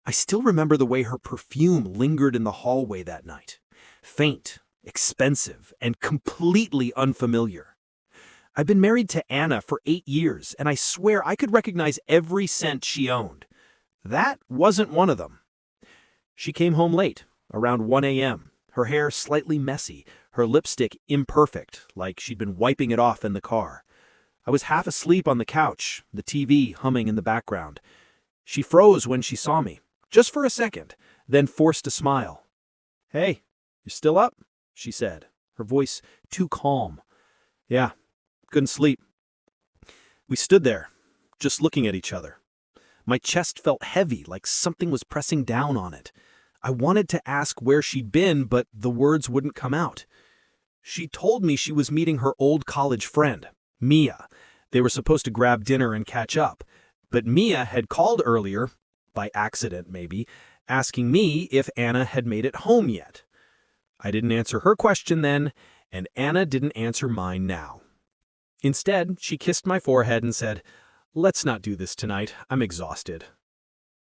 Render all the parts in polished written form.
I still remember the way her perfume lingered in the hallway that night. Faint, expensive, and completely unfamiliar. I've been married to Anna for 8 years, and I swear I could recognize every scent she owned. That wasn't one of them. She came home late, around 1 a.m., her hair slightly messy, her lipstick imperfect, like she'd been wiping it off in the car. I was half asleep on the couch, the TV humming in the background. She froze when she saw me, just for a second, then forced a smile. "Hey, you still up?" she said, her voice too calm. "Yeah, couldn't sleep." We stood there, just looking at each other. My chest felt heavy, like something was pressing down on it. I wanted to ask where she'd been, but the words wouldn't come out. She told me she was meeting her old college friend, Mia. They were supposed to grab dinner and catch up, but Mia had called earlier, by accident maybe, asking me if Anna had made it home yet. I didn't answer her question then, and Anna didn't answer mine now. Instead, she kissed my forehead and said, "Let's not do this tonight. I'm exhausted."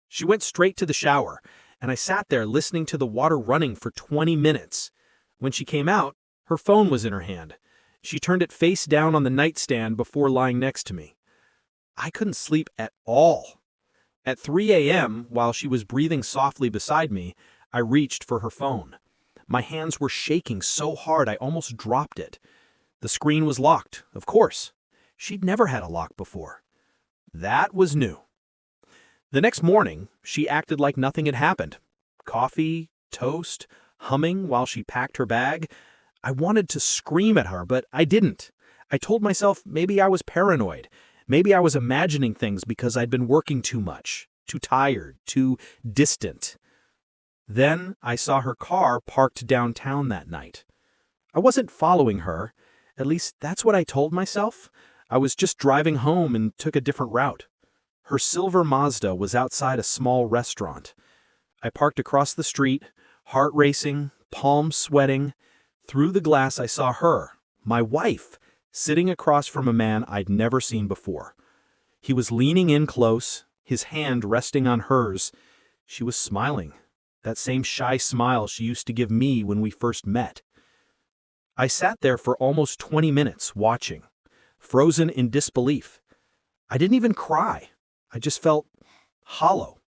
She went straight to the shower, and I sat there listening to the water running for 20 minutes. When she came out, her phone was in her hand. She turned it face down on the nightstand before lying next to me. I couldn't sleep at all. At 3 a.m., while she was breathing softly beside me, I reached for her phone. My hands were shaking so hard I almost dropped it. The screen was locked, of course. She'd never had a lock before. That was new. The next morning, she acted like nothing had happened. Coffee, toast, humming while she packed her bag. I wanted to scream at her, but I didn't. I told myself maybe I was paranoid. Maybe I was imagining things because I'd been working too much, too tired, too distant. Then I saw her car parked downtown that night. I wasn't following her. At least that's what I told myself. I was just driving home and took a different route. Her silver Mazda was outside a small restaurant. I parked across the street, heart racing, palms sweating. Through the glass I saw her, my wife, sitting across from a man I'd never seen before. He was leaning in close, his hand resting on hers. She was smiling, that same shy smile she used to give me when we first met. I sat there for almost 20 minutes watching, frozen in disbelief. I didn't even cry. I just felt hollow,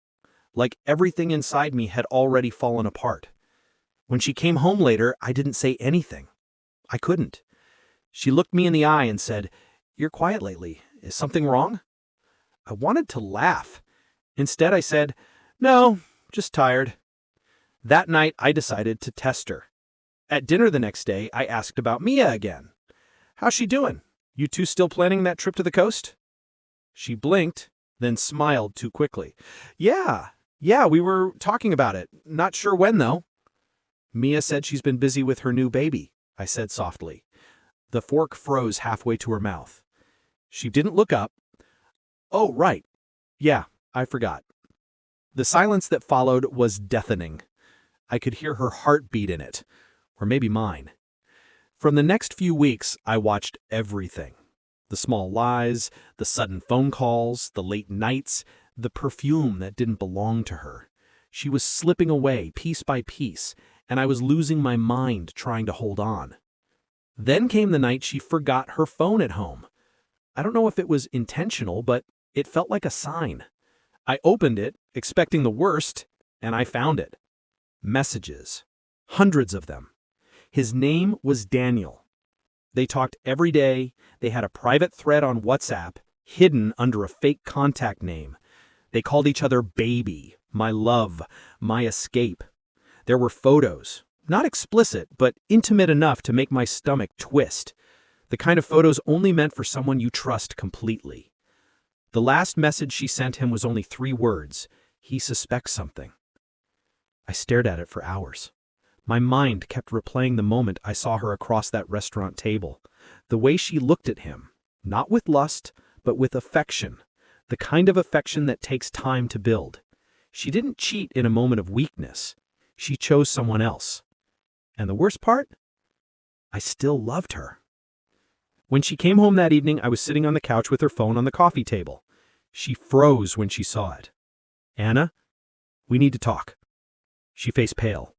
like everything inside me had already fallen apart. When she came home later, I didn't say anything. I couldn't. She looked me in the eye and said, "You're quiet lately. Is something wrong?" I wanted to laugh. Instead, I said, "No, just tired." That night, I decided to test her. At dinner the next day, I asked about Mia again. "How's she doing? You two still planning that trip to the coast?" She blinked, then smiled too quickly. Yeah, we were talking about it. Not sure when, though." "Mia said she's been busy with her new baby," I said softly. The fork froze halfway to her mouth. She didn't look up. "Oh, right. Yeah, I forgot." The silence that followed was deafening. I could hear her heartbeat in it, or maybe mine. From the next few weeks, I watched everything. The small lies, the sudden phone calls, the late nights, the perfume that didn't belong to her. She was slipping away piece by piece, and I was losing my mind trying to hold on. Then came the night she forgot her phone at home. I don't know if it was intentional, but it felt like a sign. I opened it, expecting the worst, and I found it. Messages. Hundreds of them. His name was Daniel. They talked every day. They had a private thread on WhatsApp, hidden under a fake contact name. They called each other baby, my love, my escape. There were photos, not explicit, but intimate enough to make my stomach twist. The kind of photos only meant for someone you trust completely. The last message she sent him was only 3 words. He suspects something. I stared at it for hours. My mind kept replaying the moment I saw her across that restaurant table. The way she looked at him, not with lust, but with affection. The kind of affection that takes time to build. She didn't cheat in a moment of weakness. She chose someone else. And the worst part? I still loved her. When she came home that evening, I was sitting on the couch with her phone on the coffee table. She froze when she saw it. "Anna?" We need to talk." She faced pale.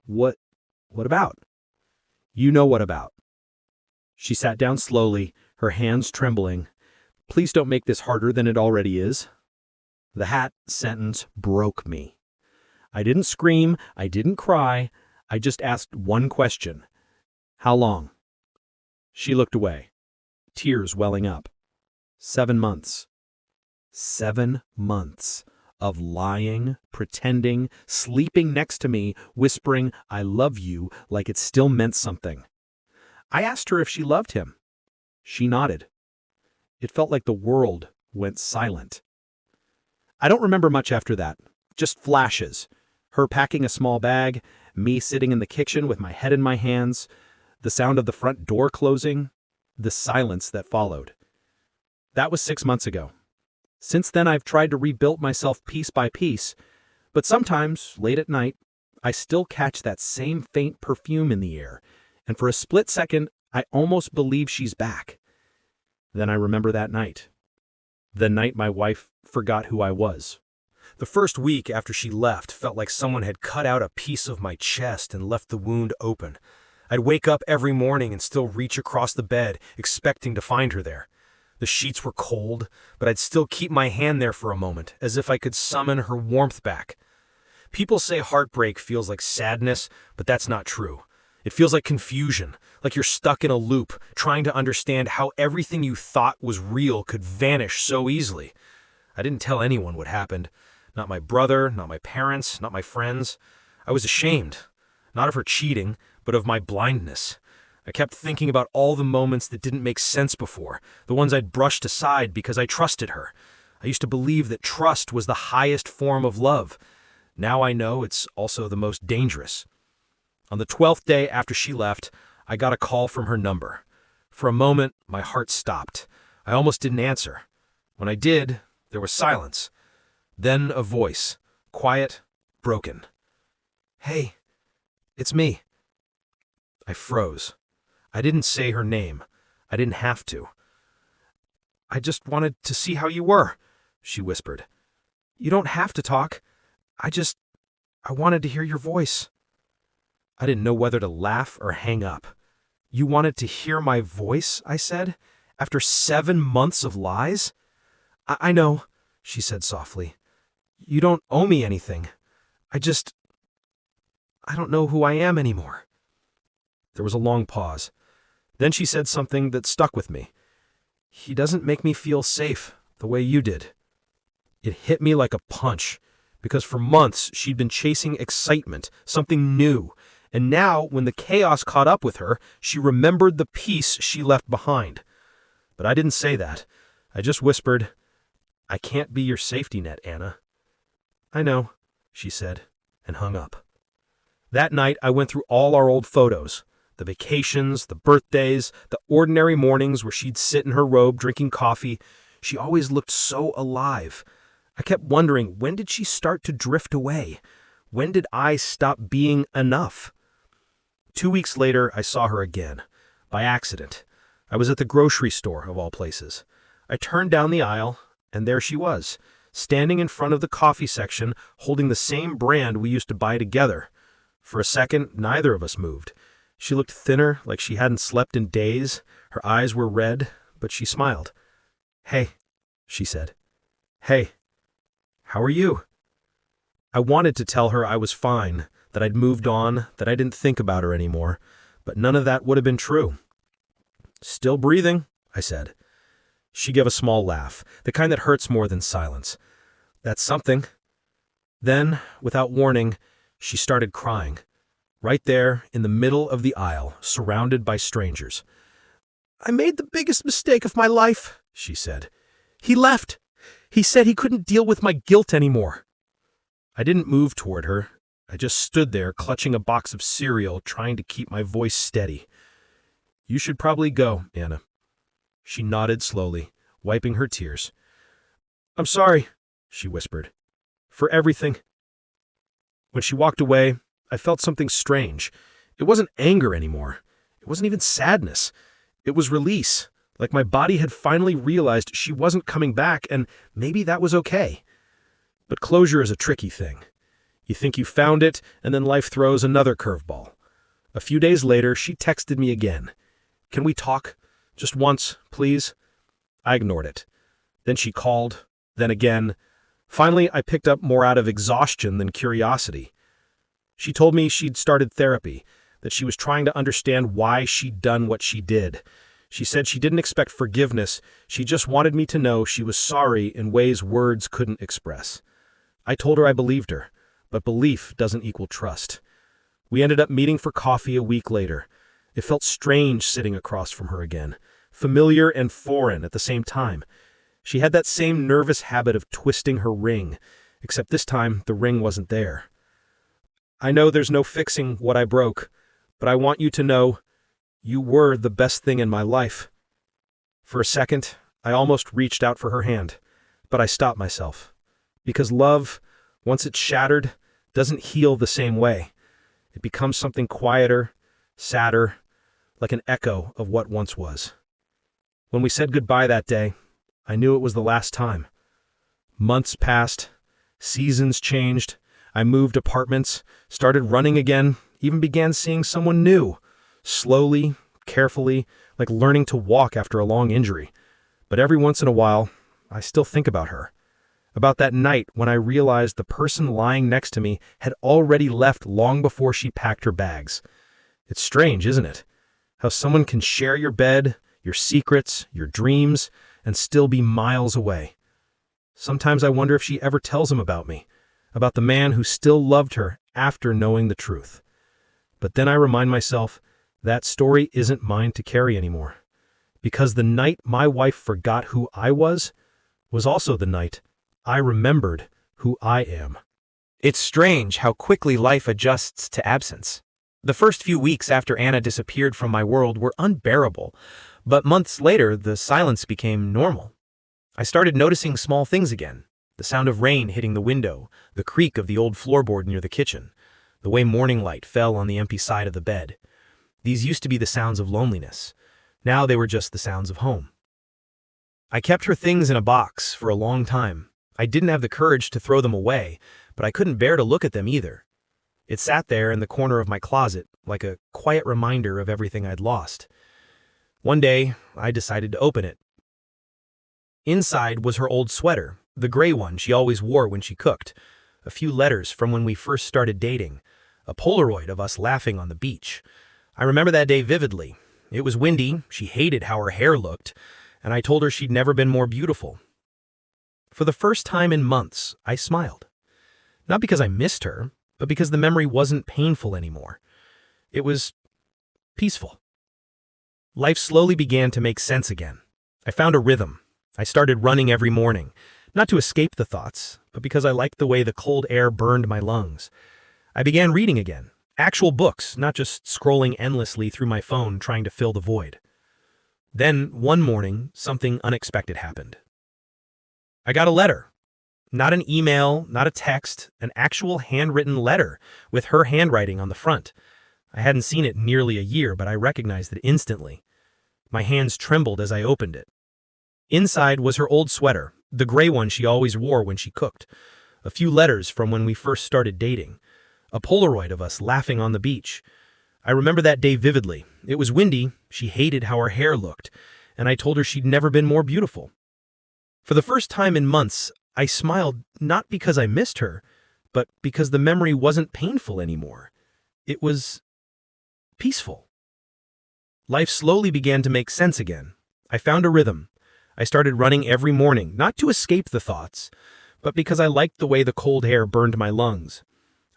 What about?" "You know what about." She sat down slowly, her hands trembling. "Please don't make this harder than it already is." The sentence broke me. I didn't scream, I didn't cry, I just asked one question. "How long?" She looked away, tears welling up. 7 months. 7 months of lying, pretending, sleeping next to me, whispering, "I love you," like it still meant something. I asked her if she loved him. She nodded. It felt like the world went silent. I don't remember much after that, just flashes. Her packing a small bag, me sitting in the kitchen with my head in my hands, the sound of the front door closing, the silence that followed. That was 6 months ago. Since then, I've tried to rebuild myself piece by piece, but sometimes, late at night, I still catch that same faint perfume in the air, and for a split second, I almost believe she's back. Then I remember that night. The night my wife forgot who I was. The first week after she left felt like someone had cut out a piece of my chest and left the wound open. I'd wake up every morning and still reach across the bed, expecting to find her there. The sheets were cold, but I'd still keep my hand there for a moment, as if I could summon her warmth back. People say heartbreak feels like sadness, but that's not true. It feels like confusion, like you're stuck in a loop, trying to understand how everything you thought was real could vanish so easily. I didn't tell anyone what happened. Not my brother, not my parents, not my friends. I was ashamed, not of her cheating, but of my blindness. I kept thinking about all the moments that didn't make sense before, the ones I'd brushed aside because I trusted her. I used to believe that trust was the highest form of love. Now I know it's also the most dangerous. On the 12th day after she left, I got a call from her number. For a moment, my heart stopped. I almost didn't answer. When I did, there was silence. Then a voice, quiet, broken. "Hey, it's me." I froze. I didn't say her name. I didn't have to. "I just wanted to see how you were," she whispered. "You don't have to talk. I wanted to hear your voice." I didn't know whether to laugh or hang up. "You wanted to hear my voice," I said, "after 7 months of lies?" I know," she said softly. "You don't owe me anything. I don't know who I am anymore." There was a long pause. Then she said something that stuck with me. "He doesn't make me feel safe the way you did." It hit me like a punch, because for months she'd been chasing excitement, something new, and now, when the chaos caught up with her, she remembered the peace she left behind. But I didn't say that. I just whispered, "I can't be your safety net, Anna." "I know," she said, and hung up. That night, I went through all our old photos. The vacations, the birthdays, the ordinary mornings where she'd sit in her robe drinking coffee. She always looked so alive. I kept wondering, when did she start to drift away? When did I stop being enough? 2 weeks later, I saw her again. By accident. I was at the grocery store, of all places. I turned down the aisle, and there she was, standing in front of the coffee section, holding the same brand we used to buy together. For a second, neither of us moved. She looked thinner, like she hadn't slept in days. Her eyes were red, but she smiled. "Hey," she said. "Hey, how are you?" I wanted to tell her I was fine, that I'd moved on, that I didn't think about her anymore, but none of that would have been true. "Still breathing," I said. She gave a small laugh, the kind that hurts more than silence. "That's something." Then, without warning, she started crying. Right there, in the middle of the aisle, surrounded by strangers. "I made the biggest mistake of my life," she said. "He left. He said he couldn't deal with my guilt anymore." I didn't move toward her. I just stood there, clutching a box of cereal, trying to keep my voice steady. "You should probably go, Anna." She nodded slowly, wiping her tears. "I'm sorry," she whispered, "for everything." When she walked away, I felt something strange. It wasn't anger anymore. It wasn't even sadness. It was release, like my body had finally realized she wasn't coming back, and maybe that was okay. But closure is a tricky thing. You think you found it, and then life throws another curveball. A few days later, she texted me again. "Can we talk? Just once, please?" I ignored it. Then she called, then again. Finally, I picked up more out of exhaustion than curiosity. She told me she'd started therapy, that she was trying to understand why she'd done what she did. She said she didn't expect forgiveness, she just wanted me to know she was sorry in ways words couldn't express. I told her I believed her, but belief doesn't equal trust. We ended up meeting for coffee a week later. It felt strange sitting across from her again, familiar and foreign at the same time. She had that same nervous habit of twisting her ring, except this time the ring wasn't there. "I know there's no fixing what I broke, but I want you to know you were the best thing in my life." For a second, I almost reached out for her hand, but I stopped myself. Because love, once it's shattered, doesn't heal the same way. It becomes something quieter, sadder, like an echo of what once was. When we said goodbye that day, I knew it was the last time. Months passed, seasons changed, I moved apartments, started running again, even began seeing someone new. Slowly, carefully, like learning to walk after a long injury. But every once in a while, I still think about her. About that night when I realized the person lying next to me had already left long before she packed her bags. It's strange, isn't it? How someone can share your bed, your secrets, your dreams, and still be miles away. Sometimes I wonder if she ever tells him about me, about the man who still loved her after knowing the truth. But then I remind myself, that story isn't mine to carry anymore. Because the night my wife forgot who I was also the night I remembered who I am. It's strange how quickly life adjusts to absence. The first few weeks after Anna disappeared from my world were unbearable, but months later the silence became normal. I started noticing small things again. The sound of rain hitting the window, the creak of the old floorboard near the kitchen, the way morning light fell on the empty side of the bed. These used to be the sounds of loneliness. Now they were just the sounds of home. I kept her things in a box for a long time. I didn't have the courage to throw them away, but I couldn't bear to look at them either. It sat there in the corner of my closet, like a quiet reminder of everything I'd lost. One day, I decided to open it. Inside was her old sweater, the gray one she always wore when she cooked, a few letters from when we first started dating, a Polaroid of us laughing on the beach. I remember that day vividly. It was windy, she hated how her hair looked, and I told her she'd never been more beautiful. For the first time in months, I smiled. Not because I missed her, but because the memory wasn't painful anymore. It was peaceful. Life slowly began to make sense again. I found a rhythm. I started running every morning, not to escape the thoughts, but because I liked the way the cold air burned my lungs. I began reading again, actual books, not just scrolling endlessly through my phone trying to fill the void. Then, one morning, something unexpected happened. I got a letter. Not an email, not a text, an actual handwritten letter with her handwriting on the front. I hadn't seen it in nearly a year, but I recognized it instantly. My hands trembled as I opened it. Inside was her old sweater, the gray one she always wore when she cooked, a few letters from when we first started dating, a Polaroid of us laughing on the beach. I remember that day vividly. It was windy, she hated how her hair looked, and I told her she'd never been more beautiful. For the first time in months, I smiled not because I missed her, but because the memory wasn't painful anymore. It was peaceful. Life slowly began to make sense again. I found a rhythm. I started running every morning, not to escape the thoughts, but because I liked the way the cold air burned my lungs.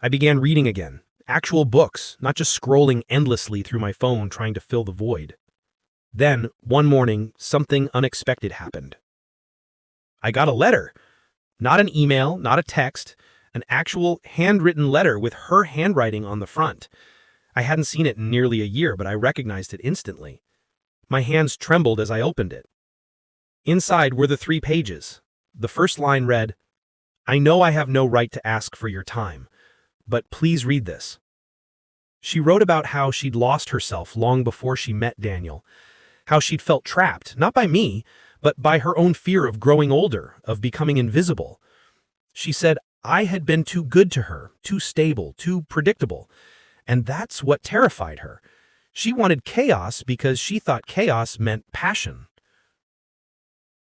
I began reading again, actual books, not just scrolling endlessly through my phone trying to fill the void. Then, one morning, something unexpected happened. I got a letter. Not an email, not a text, an actual handwritten letter with her handwriting on the front. I hadn't seen it in nearly a year, but I recognized it instantly. My hands trembled as I opened it. Inside were the 3 pages. The first line read, "I know I have no right to ask for your time, but please read this." She wrote about how she'd lost herself long before she met Daniel, how she'd felt trapped, not by me, but by her own fear of growing older, of becoming invisible. She said, I had been too good to her, too stable, too predictable, and that's what terrified her. She wanted chaos because she thought chaos meant passion.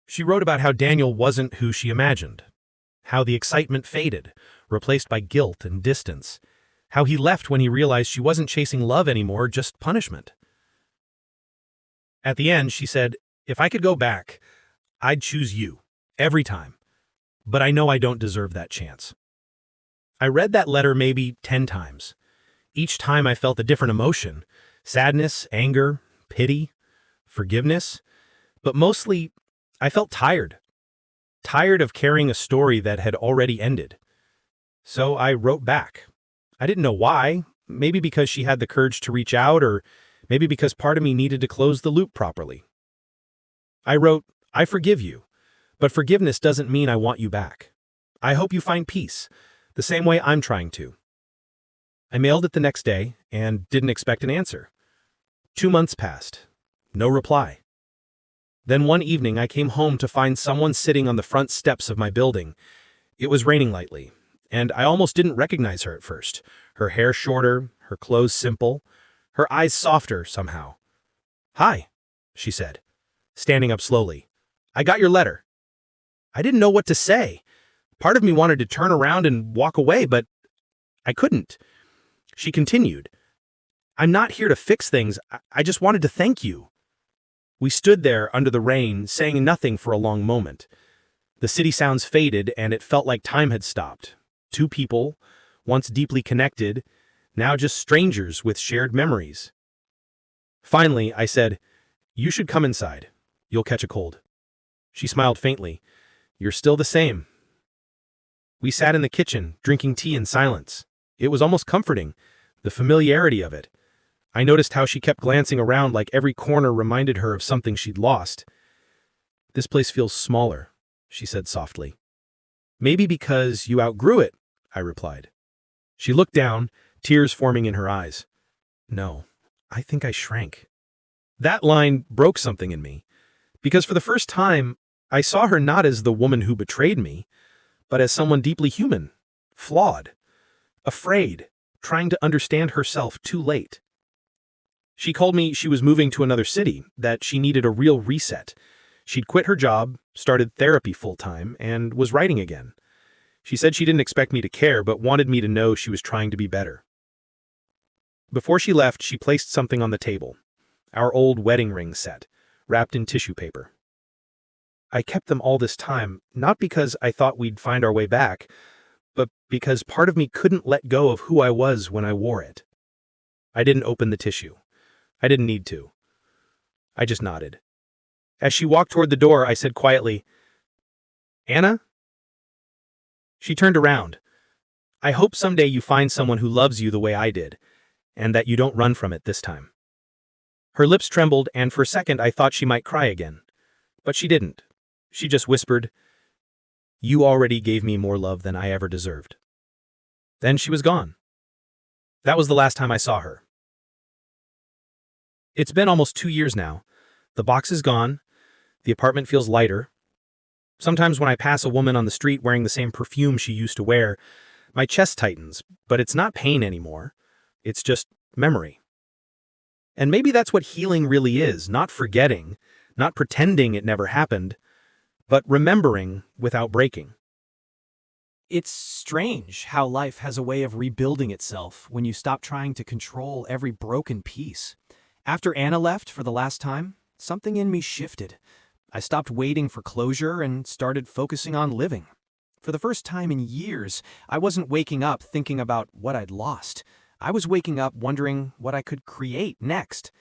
She wrote about how Daniel wasn't who she imagined, how the excitement faded, replaced by guilt and distance, how he left when he realized she wasn't chasing love anymore, just punishment. At the end, she said, "If I could go back, I'd choose you, every time. But I know I don't deserve that chance." I read that letter maybe 10 times. Each time I felt a different emotion: sadness, anger, pity, forgiveness. But mostly, I felt tired. Tired of carrying a story that had already ended. So I wrote back. I didn't know why. Maybe because she had the courage to reach out, or maybe because part of me needed to close the loop properly. I wrote, "I forgive you, but forgiveness doesn't mean I want you back. I hope you find peace, the same way I'm trying to." I mailed it the next day and didn't expect an answer. 2 months passed. No reply. Then one evening I came home to find someone sitting on the front steps of my building. It was raining lightly, and I almost didn't recognize her at first. Her hair shorter, her clothes simple, her eyes softer somehow. "Hi," she said, standing up slowly. "I got your letter." I didn't know what to say. Part of me wanted to turn around and walk away, but I couldn't. She continued, "I'm not here to fix things. I just wanted to thank you." We stood there under the rain, saying nothing for a long moment. The city sounds faded, and it felt like time had stopped. Two people, once deeply connected, now just strangers with shared memories. Finally, I said, "You should come inside. You'll catch a cold." She smiled faintly. "You're still the same." We sat in the kitchen, drinking tea in silence. It was almost comforting, the familiarity of it. I noticed how she kept glancing around like every corner reminded her of something she'd lost. "This place feels smaller," she said softly. "Maybe because you outgrew it," I replied. She looked down, tears forming in her eyes. "No, I think I shrank." That line broke something in me, because for the first time, I saw her not as the woman who betrayed me, but as someone deeply human, flawed, afraid, trying to understand herself too late. She told me she was moving to another city, that she needed a real reset. She'd quit her job, started therapy full-time, and was writing again. She said she didn't expect me to care, but wanted me to know she was trying to be better. Before she left, she placed something on the table. Our old wedding ring set, wrapped in tissue paper. I kept them all this time, not because I thought we'd find our way back, but because part of me couldn't let go of who I was when I wore it. I didn't open the tissue. I didn't need to. I just nodded. As she walked toward the door, I said quietly, "Anna?" She turned around. "I hope someday you find someone who loves you the way I did, and that you don't run from it this time." Her lips trembled, and for a second I thought she might cry again. But she didn't. She just whispered, "You already gave me more love than I ever deserved." Then she was gone. That was the last time I saw her. It's been almost 2 years now. The box is gone. The apartment feels lighter. Sometimes when I pass a woman on the street wearing the same perfume she used to wear, my chest tightens, but it's not pain anymore. It's just memory. And maybe that's what healing really is, not forgetting, not pretending it never happened, but remembering without breaking. It's strange how life has a way of rebuilding itself when you stop trying to control every broken piece. After Anna left for the last time, something in me shifted. I stopped waiting for closure and started focusing on living. For the first time in years, I wasn't waking up thinking about what I'd lost. I was waking up wondering what I could create next.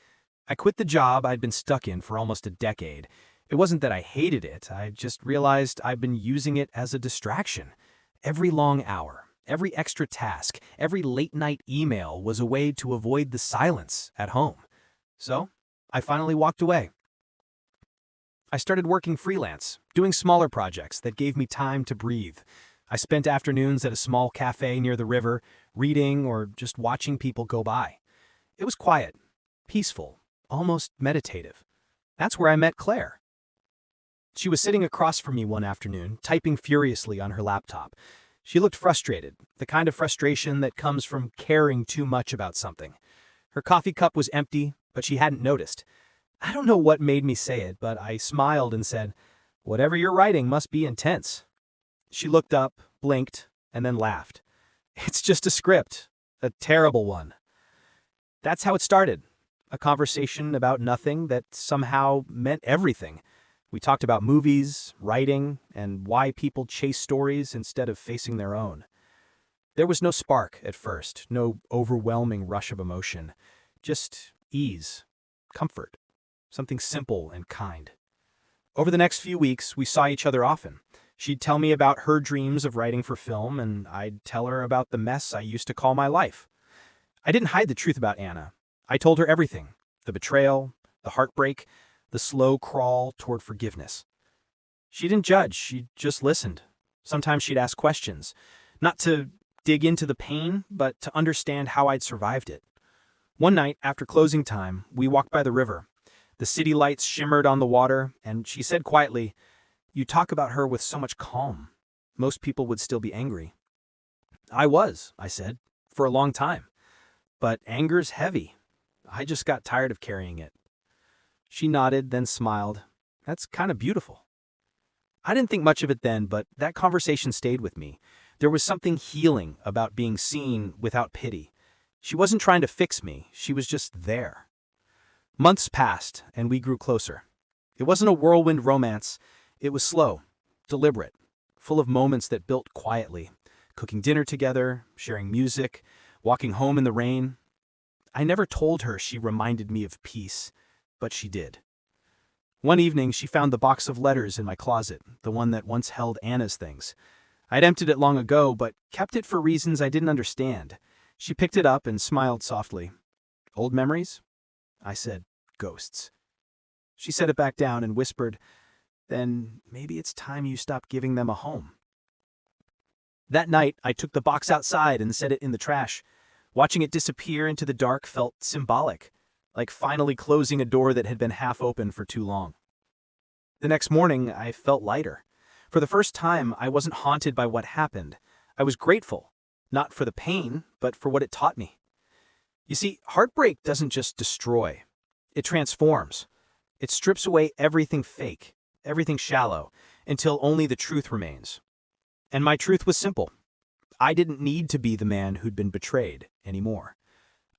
I quit the job I'd been stuck in for almost a decade. It wasn't that I hated it, I just realized I'd been using it as a distraction. Every long hour, every extra task, every late-night email was a way to avoid the silence at home. So, I finally walked away. I started working freelance, doing smaller projects that gave me time to breathe. I spent afternoons at a small cafe near the river, reading or just watching people go by. It was quiet, peaceful, almost meditative. That's where I met Claire. She was sitting across from me one afternoon, typing furiously on her laptop. She looked frustrated, the kind of frustration that comes from caring too much about something. Her coffee cup was empty, but she hadn't noticed. I don't know what made me say it, but I smiled and said, "Whatever you're writing must be intense." She looked up, blinked, and then laughed. "It's just a script. A terrible one." That's how it started. A conversation about nothing that somehow meant everything. We talked about movies, writing, and why people chase stories instead of facing their own. There was no spark at first, no overwhelming rush of emotion. Just ease, comfort, something simple and kind. Over the next few weeks, we saw each other often. She'd tell me about her dreams of writing for film, and I'd tell her about the mess I used to call my life. I didn't hide the truth about Anna. I told her everything: the betrayal, the heartbreak, the slow crawl toward forgiveness. She didn't judge, she just listened. Sometimes she'd ask questions, not to dig into the pain, but to understand how I'd survived it. One night, after closing time, we walked by the river. The city lights shimmered on the water, and she said quietly, "You talk about her with so much calm. Most people would still be angry." "I was," I said, "for a long time. But anger's heavy. I just got tired of carrying it." She nodded, then smiled. "That's kind of beautiful." I didn't think much of it then, but that conversation stayed with me. There was something healing about being seen without pity. She wasn't trying to fix me, she was just there. Months passed, and we grew closer. It wasn't a whirlwind romance. It was slow, deliberate, full of moments that built quietly. Cooking dinner together, sharing music, walking home in the rain. I never told her she reminded me of peace, but she did. One evening, she found the box of letters in my closet, the one that once held Anna's things. I'd emptied it long ago, but kept it for reasons I didn't understand. She picked it up and smiled softly. "Old memories?" I said, "Ghosts." She set it back down and whispered, "Then maybe it's time you stop giving them a home." That night, I took the box outside and set it in the trash. Watching it disappear into the dark felt symbolic, like finally closing a door that had been half open for too long. The next morning, I felt lighter. For the first time, I wasn't haunted by what happened. I was grateful, not for the pain, but for what it taught me. You see, heartbreak doesn't just destroy. It transforms. It strips away everything fake, everything shallow, until only the truth remains. And my truth was simple. I didn't need to be the man who'd been betrayed anymore.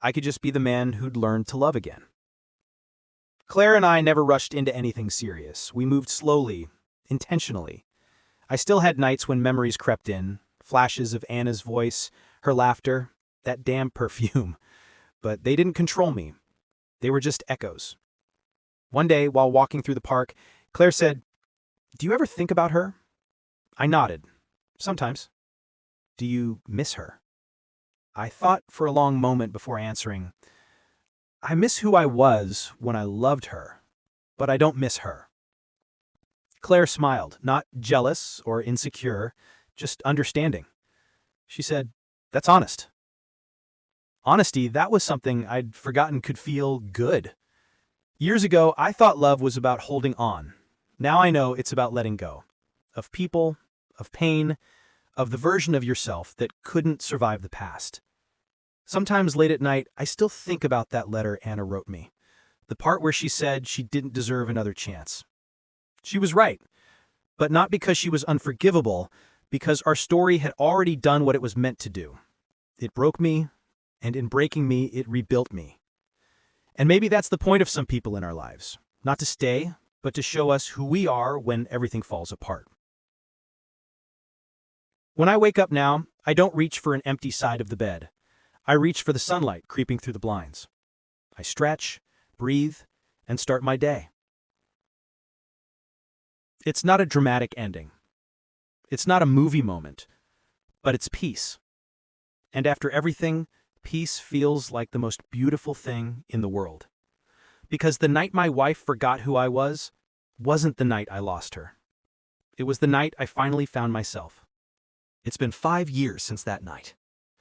I could just be the man who'd learned to love again. Claire and I never rushed into anything serious. We moved slowly, intentionally. I still had nights when memories crept in, flashes of Anna's voice, her laughter, that damn perfume. But they didn't control me. They were just echoes. One day, while walking through the park, Claire said, "Do you ever think about her?" I nodded. "Sometimes." "Do you miss her?" I thought for a long moment before answering. "I miss who I was when I loved her, but I don't miss her." Claire smiled, not jealous or insecure, just understanding. She said, "That's honest." Honesty, that was something I'd forgotten could feel good. Years ago, I thought love was about holding on. Now I know it's about letting go. Of people, of pain, of the version of yourself that couldn't survive the past. Sometimes late at night, I still think about that letter Anna wrote me. The part where she said she didn't deserve another chance. She was right, but not because she was unforgivable, because our story had already done what it was meant to do. It broke me, and in breaking me, it rebuilt me. And maybe that's the point of some people in our lives. Not to stay, but to show us who we are when everything falls apart. When I wake up now, I don't reach for an empty side of the bed. I reach for the sunlight creeping through the blinds. I stretch, breathe, and start my day. It's not a dramatic ending. It's not a movie moment, but it's peace. And after everything, peace feels like the most beautiful thing in the world. Because the night my wife forgot who I was, wasn't the night I lost her. It was the night I finally found myself. It's been 5 years since that night.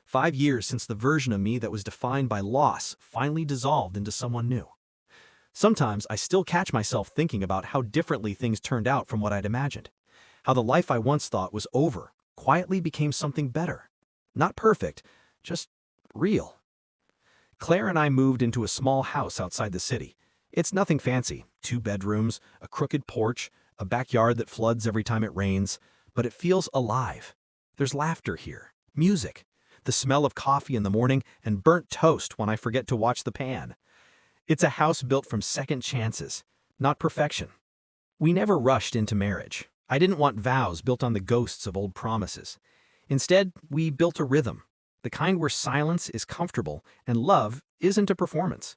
5 years since the version of me that was defined by loss finally dissolved into someone new. Sometimes I still catch myself thinking about how differently things turned out from what I'd imagined. How the life I once thought was over quietly became something better. Not perfect, just real. Claire and I moved into a small house outside the city. It's nothing fancy, 2 bedrooms, a crooked porch, a backyard that floods every time it rains, but it feels alive. There's laughter here, music, the smell of coffee in the morning, and burnt toast when I forget to watch the pan. It's a house built from second chances, not perfection. We never rushed into marriage. I didn't want vows built on the ghosts of old promises. Instead, we built a rhythm, the kind where silence is comfortable and love isn't a performance.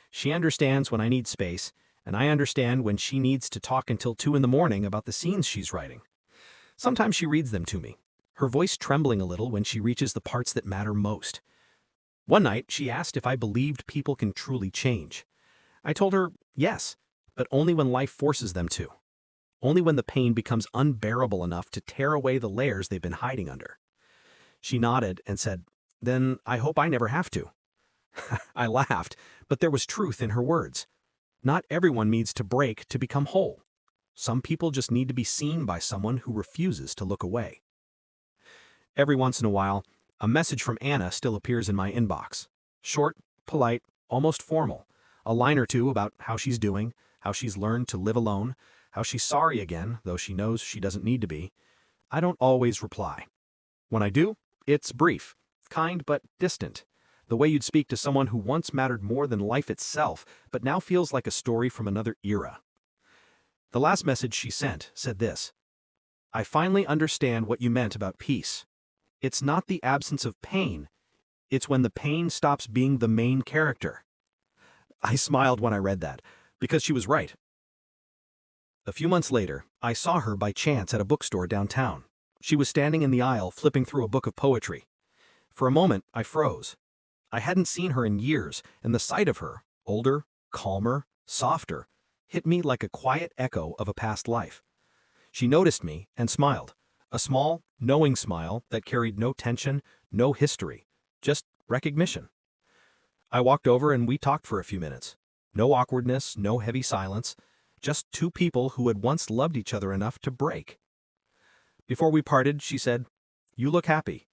She understands when I need space, and I understand when she needs to talk until 2 in the morning about the scenes she's writing. Sometimes she reads them to me, her voice trembling a little when she reaches the parts that matter most. One night, she asked if I believed people can truly change. I told her, yes, but only when life forces them to. Only when the pain becomes unbearable enough to tear away the layers they've been hiding under. She nodded and said, "Then I hope I never have to." I laughed, but there was truth in her words. Not everyone needs to break to become whole. Some people just need to be seen by someone who refuses to look away. Every once in a while, a message from Anna still appears in my inbox. Short, polite, almost formal. A line or two about how she's doing, how she's learned to live alone, how she's sorry again, though she knows she doesn't need to be. I don't always reply. When I do, it's brief, kind but distant. The way you'd speak to someone who once mattered more than life itself, but now feels like a story from another era. The last message she sent said this: "I finally understand what you meant about peace. It's not the absence of pain. It's when the pain stops being the main character." I smiled when I read that, because she was right. A few months later, I saw her by chance at a bookstore downtown. She was standing in the aisle flipping through a book of poetry. For a moment, I froze. I hadn't seen her in years, and the sight of her, older, calmer, softer, hit me like a quiet echo of a past life. She noticed me and smiled, a small, knowing smile that carried no tension, no history, just recognition. I walked over and we talked for a few minutes. No awkwardness, no heavy silence, just 2 people who had once loved each other enough to break. Before we parted, she said, "You look happy."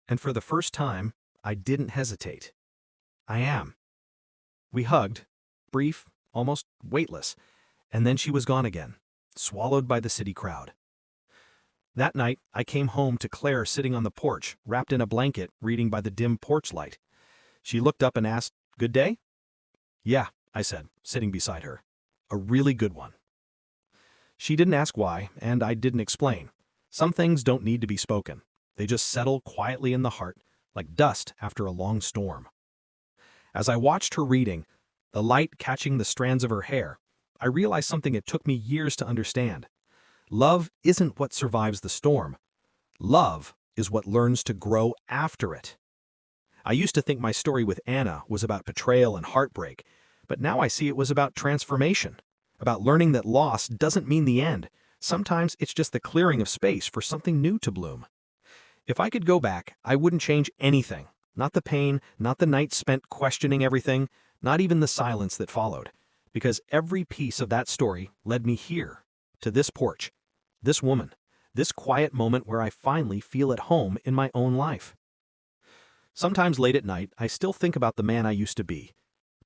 And for the first time, I didn't hesitate. I am. We hugged, brief, almost weightless, and then she was gone again, swallowed by the city crowd. That night, I came home to Claire sitting on the porch, wrapped in a blanket, reading by the dim porch light. She looked up and asked, "Good day?" "Yeah," I said, sitting beside her. "A really good one." She didn't ask why, and I didn't explain. Some things don't need to be spoken. They just settle quietly in the heart, like dust after a long storm. As I watched her reading, the light catching the strands of her hair, I realized something it took me years to understand. Love isn't what survives the storm. Love is what learns to grow after it. I used to think my story with Anna was about betrayal and heartbreak, but now I see it was about transformation, about learning that loss doesn't mean the end. Sometimes it's just the clearing of space for something new to bloom. If I could go back, I wouldn't change anything. Not the pain, not the nights spent questioning everything, not even the silence that followed. Because every piece of that story led me here, to this porch, this woman, this quiet moment where I finally feel at home in my own life. Sometimes late at night, I still think about the man I used to be.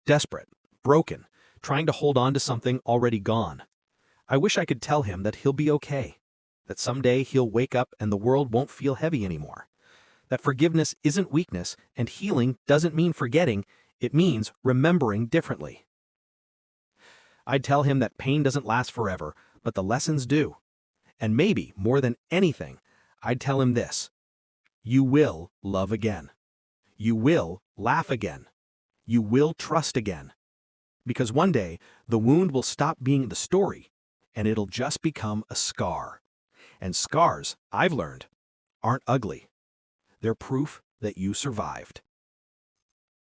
Desperate, broken, trying to hold on to something already gone. I wish I could tell him that he'll be okay, that someday he'll wake up and the world won't feel heavy anymore, that forgiveness isn't weakness and healing doesn't mean forgetting, it means remembering differently. I'd tell him that pain doesn't last forever, but the lessons do. And maybe, more than anything, I'd tell him this: you will love again. You will laugh again. You will trust again. Because one day, the wound will stop being the story, and it'll just become a scar. And scars, I've learned, aren't ugly. They're proof that you survived.